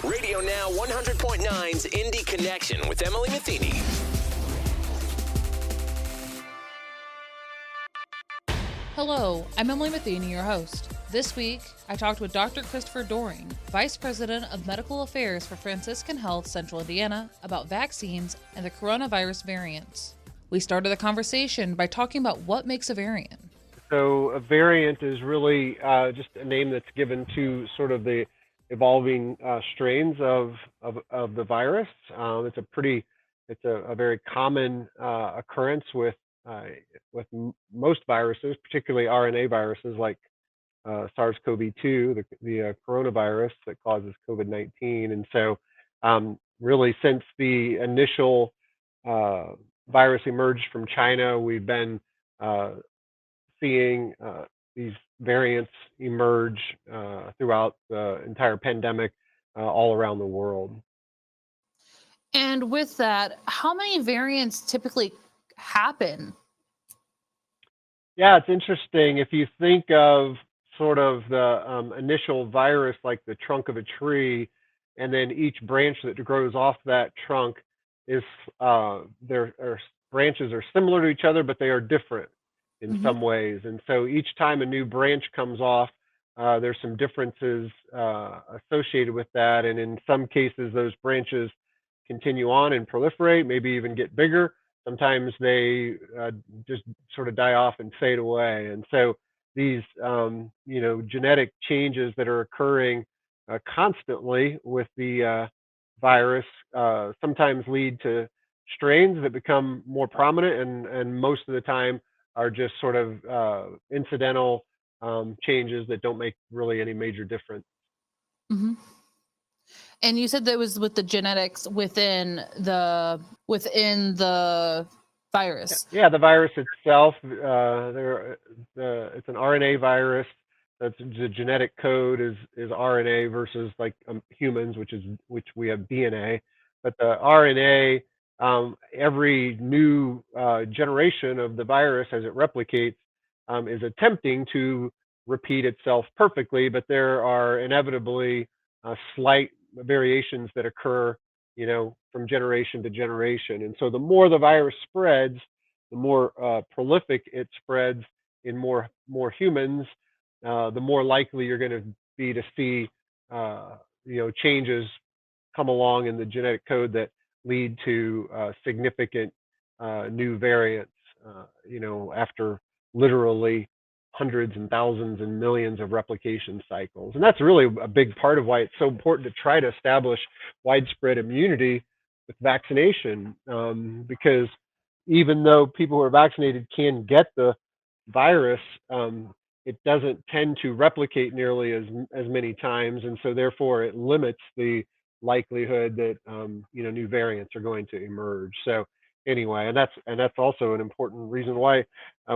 Radio Now 100.9's Indy Connection with Emily Metheny. Hello, I'm Emily Metheny, your host. This week, I talked with Dr. Christopher Doehring, Vice President of Medical Affairs for Franciscan Health Central Indiana, about vaccines and the coronavirus variants. We started the conversation by talking about what makes a variant. So a variant is really just a name that's given to sort of the evolving strains of the virus. It's a very common occurrence with most viruses, particularly RNA viruses like SARS-CoV-2, the coronavirus that causes COVID-19. And so really since the initial virus emerged from China, we've been seeing these variants emerge throughout the entire pandemic all around the world. And with that, how many variants typically happen? Yeah, it's interesting. If you think of sort of the initial virus like the trunk of a tree, and then each branch that grows off that trunk is branches are similar to each other, but they are different in some ways. And so each time a new branch comes off, there's some differences associated with that. And in some cases, those branches continue on and proliferate, maybe even get bigger. Sometimes they just sort of die off and fade away. And so these, genetic changes that are occurring constantly with the virus sometimes lead to strains that become more prominent, and most of the time are just sort of incidental changes that don't make really any major difference. Mm-hmm. And you said that was with the genetics within the virus. Yeah, the virus itself, it's an RNA virus. That's the genetic code is RNA versus like humans, which we have DNA. But the RNA, every new generation of the virus as it replicates is attempting to repeat itself perfectly, but there are inevitably slight variations that occur, from generation to generation. And so the more the virus spreads, the more prolific it spreads in more humans, the more likely you're going to be to see, changes come along in the genetic code that lead to significant new variants, after literally hundreds and thousands and millions of replication cycles. And that's really a big part of why it's so important to try to establish widespread immunity with vaccination, because even though people who are vaccinated can get the virus, it doesn't tend to replicate nearly as many times, and so therefore it limits the likelihood that new variants are going to emerge. So anyway, and that's also an important reason why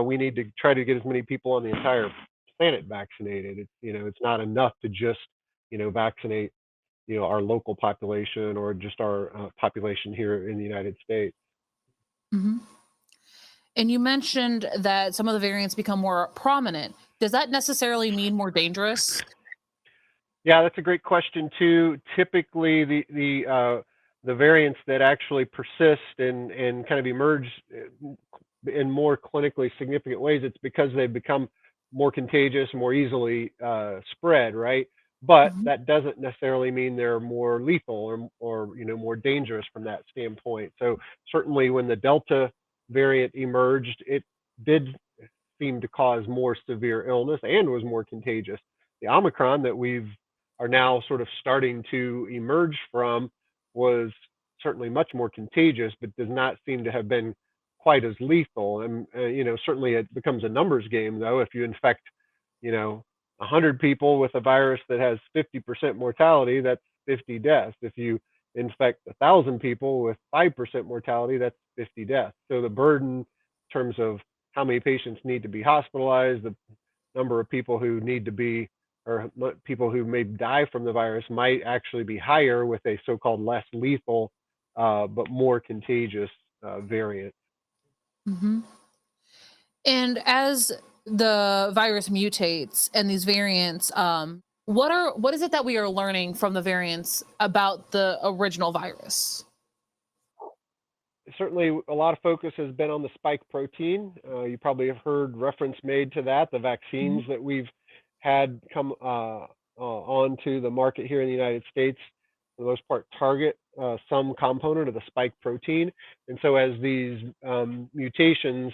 we need to try to get as many people on the entire planet vaccinated. It's not enough to just vaccinate our local population or just our population here in the United States. Mm-hmm. And you mentioned that some of the variants become more prominent. Does that necessarily mean more dangerous? Yeah, that's a great question too. Typically, the variants that actually persist and kind of emerge in more clinically significant ways, it's because they've become more contagious, more easily spread, right? But that doesn't necessarily mean they're more lethal or more dangerous from that standpoint. So certainly when the Delta variant emerged, it did seem to cause more severe illness and was more contagious. The Omicron that are now sort of starting to emerge from was certainly much more contagious, but does not seem to have been quite as lethal. And certainly it becomes a numbers game, though. If you infect 100 people with a virus that has 50% mortality, that's 50 deaths. If you infect 1,000 people with 5% mortality, that's 50 deaths. So the burden in terms of how many patients need to be hospitalized, the number of people who need to be, or people who may die from the virus, might actually be higher with a so-called less lethal but more contagious variant. Mm-hmm. And as the virus mutates and these variants What is it that we are learning from the variants about the original virus? Certainly, a lot of focus has been on the spike protein. You probably have heard reference made to that. The vaccines that we've had come onto the market here in the United States, for the most part, target some component of the spike protein. And so as these mutations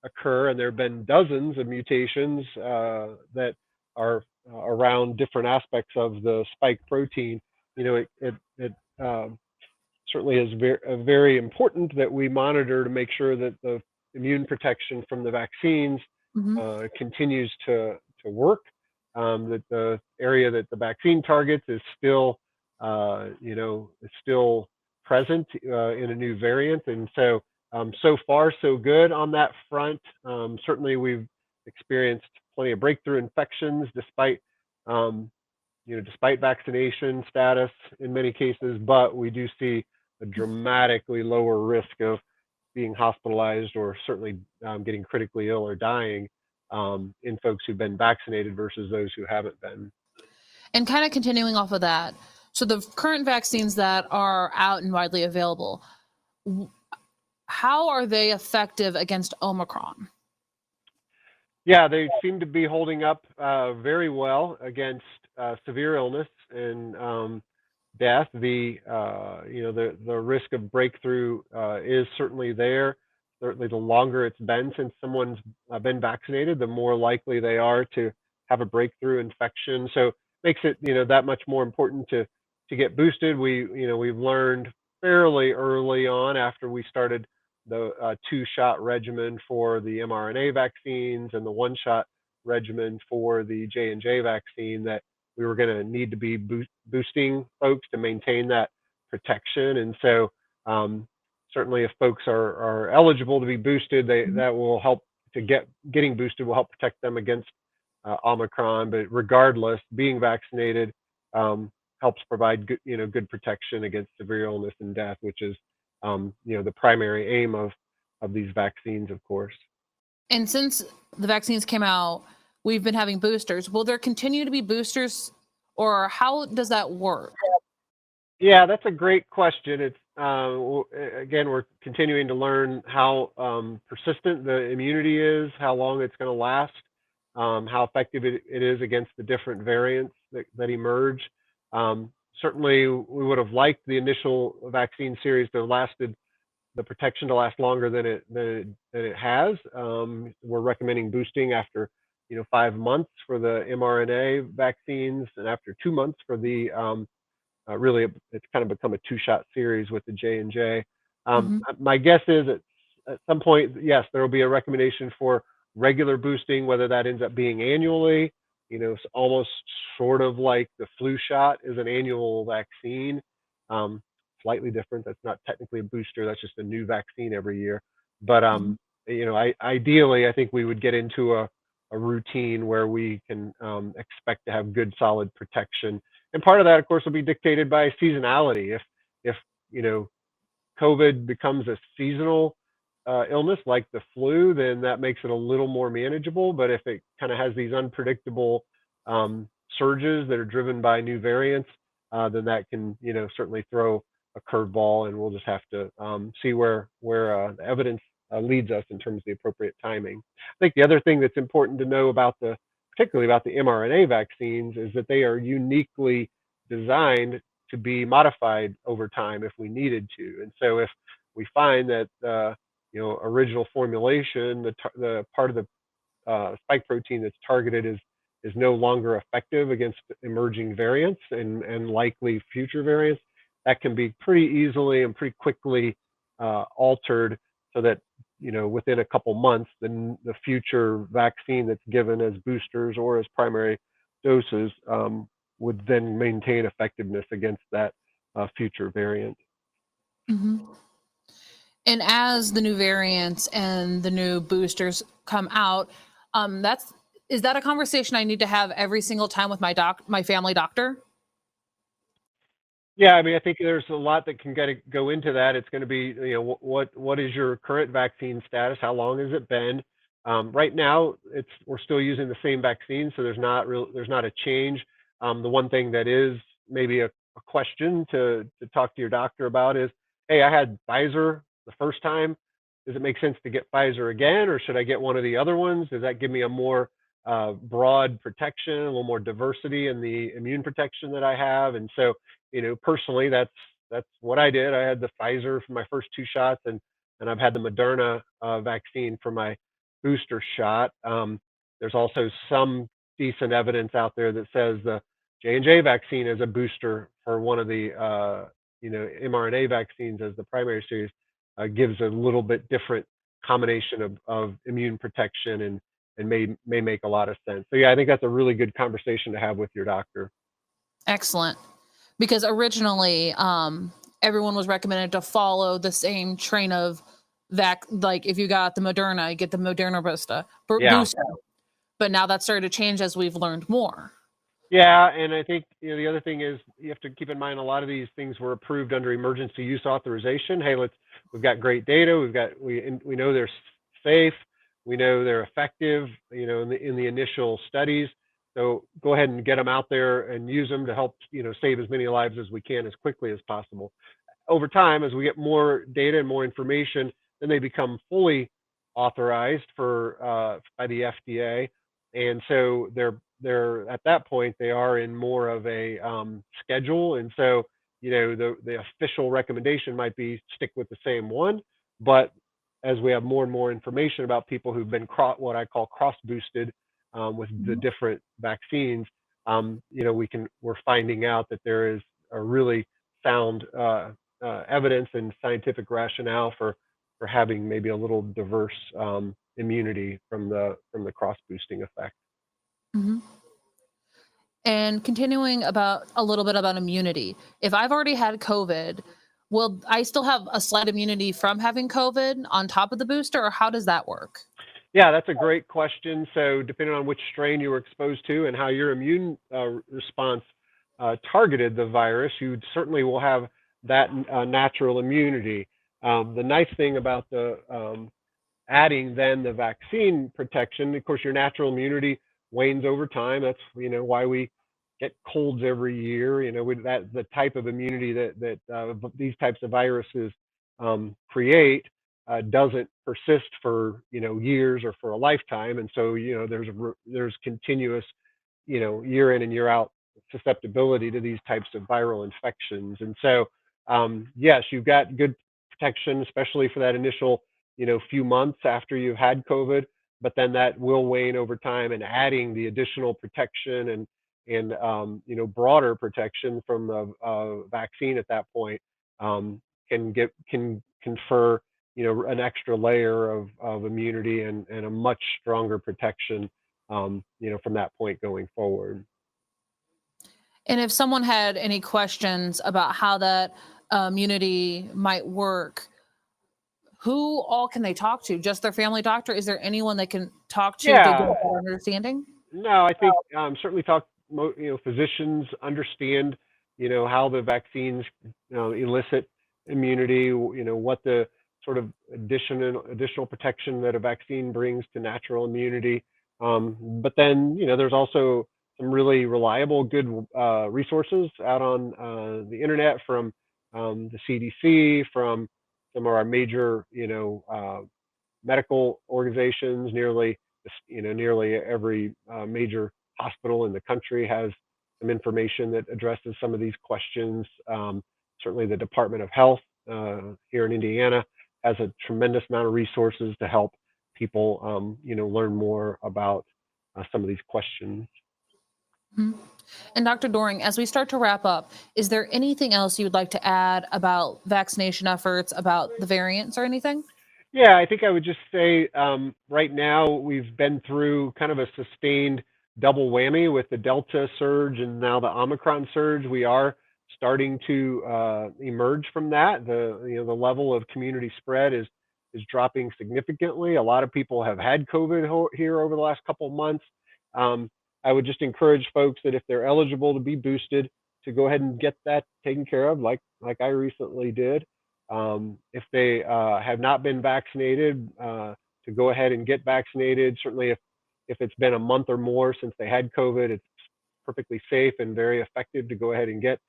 occur, and there have been dozens of mutations that are around different aspects of the spike protein, it certainly is very important that we monitor to make sure that the immune protection from the vaccines continues to work, that the area that the vaccine targets is still, is still present in a new variant. And so, so far, so good on that front. Certainly, we've experienced plenty of breakthrough infections despite despite vaccination status in many cases, but we do see a dramatically lower risk of being hospitalized or certainly getting critically ill or dying in folks who've been vaccinated versus those who haven't been. And kind of continuing off of that, so the current vaccines that are out and widely available, how are they effective against Omicron? Yeah, they seem to be holding up very well against severe illness and death. The risk of breakthrough is certainly there. Certainly, the longer it's been since someone's been vaccinated, the more likely they are to have a breakthrough infection. So makes it that much more important to get boosted. We've learned fairly early on after we started the two-shot regimen for the mRNA vaccines and the one-shot regimen for the J&J vaccine that we were going to need to be boosting folks to maintain that protection. And so certainly if folks are eligible to be boosted, that will help to getting boosted will help protect them against Omicron. But regardless, being vaccinated helps provide good protection against severe illness and death, which is the primary aim of these vaccines, of course. And since the vaccines came out, we've been having boosters. Will there continue to be boosters, or how does that work? Yeah, that's a great question. It's again, we're continuing to learn how persistent the immunity is, how long it's going to last, how effective it is against the different variants that emerge. Certainly, we would have liked the initial vaccine series to have lasted, the protection to last longer than it has. We're recommending boosting after 5 months for the mRNA vaccines, and after 2 months for the really it's kind of become a two-shot series with the J&J. My guess is at some point, yes, there will be a recommendation for regular boosting, whether that ends up being annually. It's almost sort of like the flu shot is an annual vaccine. Slightly different. That's not technically a booster. That's just a new vaccine every year. But ideally, I think we would get into a routine where we can expect to have good, solid protection. And part of that, of course, will be dictated by seasonality. If COVID becomes a seasonal illness like the flu, then that makes it a little more manageable. But if it kind of has these unpredictable surges that are driven by new variants, then that can certainly throw a curveball, and we'll just have to see where the evidence leads us in terms of the appropriate timing. I think the other thing that's important to know particularly about the mRNA vaccines, is that they are uniquely designed to be modified over time if we needed to. And so if we find that original formulation, the part of the spike protein that's targeted is no longer effective against emerging variants and likely future variants, that can be pretty easily and pretty quickly altered so that within a couple months, then the future vaccine that's given as boosters or as primary doses would then maintain effectiveness against that future variant. And as the new variants and the new boosters come out, is that a conversation I need to have every single time with my family doctor? Yeah, I mean, I think there's a lot that can go into that. It's going to be, what is your current vaccine status? How long has it been? Right now, we're still using the same vaccine, so there's not a change. The one thing that is maybe a question to talk to your doctor about is, hey, I had Pfizer the first time. Does it make sense to get Pfizer again, or should I get one of the other ones? Does that give me a more broad protection, a little more diversity in the immune protection that I have? And so, personally, that's what I did. I had the Pfizer for my first 2 shots, and I've had the Moderna vaccine for my booster shot. There's also some decent evidence out there that says the J&J vaccine as a booster for one of the mRNA vaccines as the primary series gives a little bit different combination of immune protection and may make a lot of sense. So yeah, I think that's a really good conversation to have with your doctor. Excellent. Because originally, everyone was recommended to follow the same train of like if you got the Moderna, you get the Moderna booster. But now that's started to change as we've learned more. Yeah, and I think the other thing is you have to keep in mind a lot of these things were approved under emergency use authorization. Hey, we've got great data. We know they're safe. We know they're effective. In the initial studies. So go ahead and get them out there and use them to help save as many lives as we can as quickly as possible. Over time, as we get more data and more information, then they become fully authorized by the FDA, and so they're at that point they are in more of a schedule, and so the official recommendation might be stick with the same one, but as we have more and more information about people who've been what I call cross boosted with the different vaccines, we're finding out that there is a really sound evidence and scientific rationale for having maybe a little diverse immunity from the cross boosting effect. Mm-hmm. And continuing about a little bit about immunity, if I've already had COVID, will I still have a slight immunity from having COVID on top of the booster, or how does that work? Yeah, that's a great question. So depending on which strain you were exposed to and how your immune response targeted the virus, you certainly will have that natural immunity. The nice thing about the adding then the vaccine protection, of course, your natural immunity wanes over time. That's why we get colds every year. That the type of immunity that these types of viruses create doesn't persist for years or for a lifetime, and so there's continuous year in and year out susceptibility to these types of viral infections. And so yes, you've got good protection, especially for that initial few months after you've had COVID, but then that will wane over time, and adding the additional protection and broader protection from the vaccine at that point can confer an extra layer of immunity and a much stronger protection from that point going forward. And if someone had any questions about how that immunity might work, who all can they talk to? Just their family doctor? Is there anyone they can talk to to get a better understanding? No, I think certainly physicians understand how the vaccines elicit immunity, what the sort of additional protection that a vaccine brings to natural immunity. But then there's also some really reliable, good resources out on the internet from the CDC, from some of our major medical organizations. Nearly every major hospital in the country has some information that addresses some of these questions. Certainly the Department of Health here in Indiana has a tremendous amount of resources to help people learn more about some of these questions. Mm-hmm. And Dr. Doehring, as we start to wrap up, is there anything else you would like to add about vaccination efforts, about the variants or anything? Yeah, I think I would just say right now we've been through kind of a sustained double whammy with the Delta surge and now the Omicron surge. We are starting to emerge from that. The level of community spread is dropping significantly. A lot of people have had COVID here over the last couple of months. I would just encourage folks that if they're eligible to be boosted, to go ahead and get that taken care of, like I recently did. If they have not been vaccinated, to go ahead and get vaccinated. Certainly, if it's been a month or more since they had COVID, it's perfectly safe and very effective to go ahead and get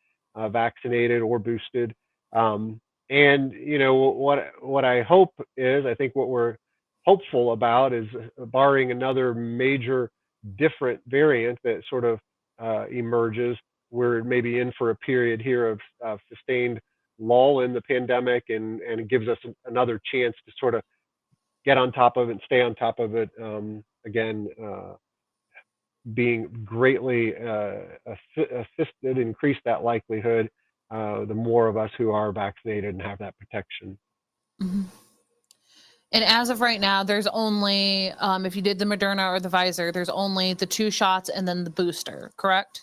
vaccinated or boosted. And what I hope is, I think what we're hopeful about is, barring another major different variant that sort of emerges, we're maybe in for a period here of sustained lull in the pandemic, and it gives us another chance to sort of get on top of it and stay on top of it. Again, being greatly assisted, increase that likelihood, the more of us who are vaccinated and have that protection. Mm-hmm. And as of right now, there's only, if you did the Moderna or the Pfizer, there's only the 2 shots and then the booster, correct?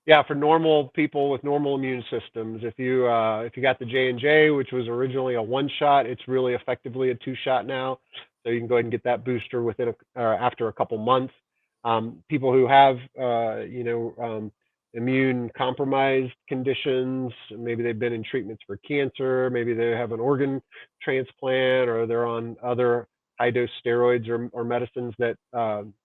Yeah, for normal people with normal immune systems. If you got the J&J, which was originally a 1-shot, it's really effectively a 2-shot now. So you can go ahead and get that booster within after a couple months. People who have immune compromised conditions, maybe they've been in treatments for cancer, maybe they have an organ transplant, or they're on other high dose steroids or medicines that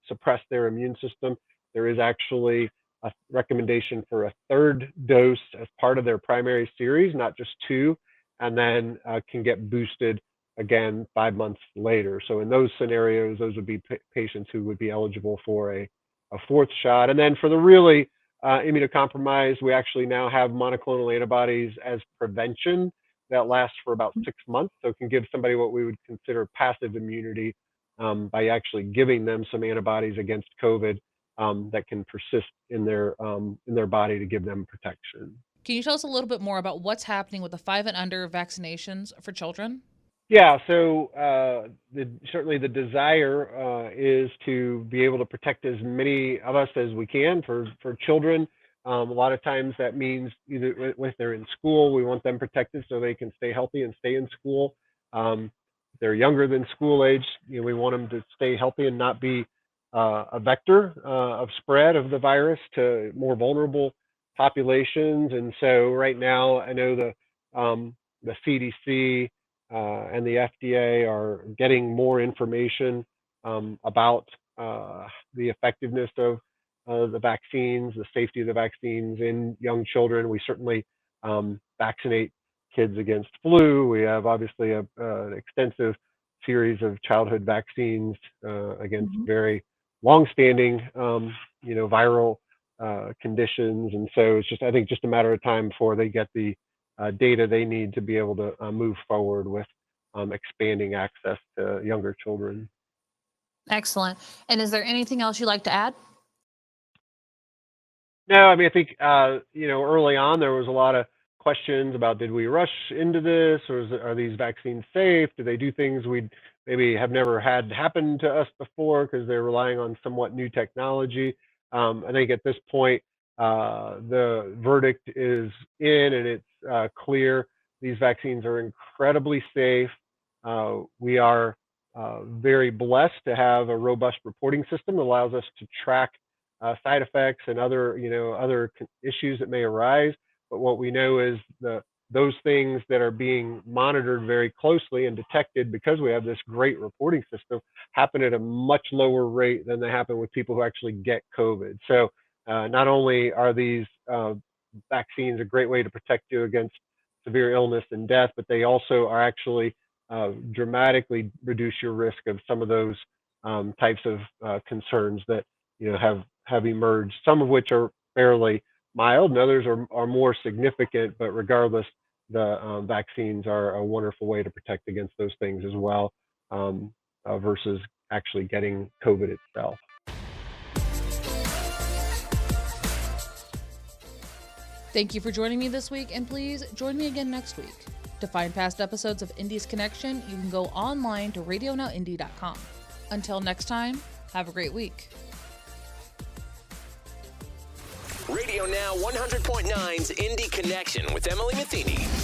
suppress their immune system. There is actually a recommendation for a 3rd dose as part of their primary series, not just 2, and then can get boosted again 5 months later. So in those scenarios, those would be patients who would be eligible for a 4th shot. And then for the really immunocompromised, we actually now have monoclonal antibodies as prevention that lasts for about 6 months. So it can give somebody what we would consider passive immunity by actually giving them some antibodies against COVID that can persist in their body to give them protection. Can you tell us a little bit more about what's happening with the 5 and under vaccinations for children? Yeah, so certainly the desire is to be able to protect as many of us as we can for children. A lot of times that means either if they're in school, we want them protected so they can stay healthy and stay in school. If they're younger than school age, we want them to stay healthy and not be a vector of spread of the virus to more vulnerable populations. And so right now, I know the CDC and the FDA are getting more information about the effectiveness of the vaccines, the safety of the vaccines in young children. We certainly vaccinate kids against flu. We have obviously an extensive series of childhood vaccines against very long-standing, viral conditions. And so it's just, I think, just a matter of time before they get the data they need to be able to move forward with expanding access to younger children. Excellent. And is there anything else you'd like to add? No, I mean, I think, early on there was a lot of questions about, did we rush into this, or are these vaccines safe? Do they do things we maybe have never had happen to us before because they're relying on somewhat new technology? I think at this point, the verdict is in, and it's clear. These vaccines are incredibly safe. We are very blessed to have a robust reporting system that allows us to track side effects and other issues that may arise. But what we know is those things that are being monitored very closely and detected, because we have this great reporting system, happen at a much lower rate than they happen with people who actually get COVID. So not only are these vaccines a great way to protect you against severe illness and death, but they also are actually dramatically reduce your risk of some of those types of concerns that have emerged, some of which are fairly mild and others are more significant. But regardless, the vaccines are a wonderful way to protect against those things as well, versus actually getting COVID itself. Thank you for joining me this week, and please join me again next week. To find past episodes of Indy's Connection, you can go online to RadioNOWindy.com. Until next time, have a great week. Radio Now 100.9's Indy Connection with Emily Metheny.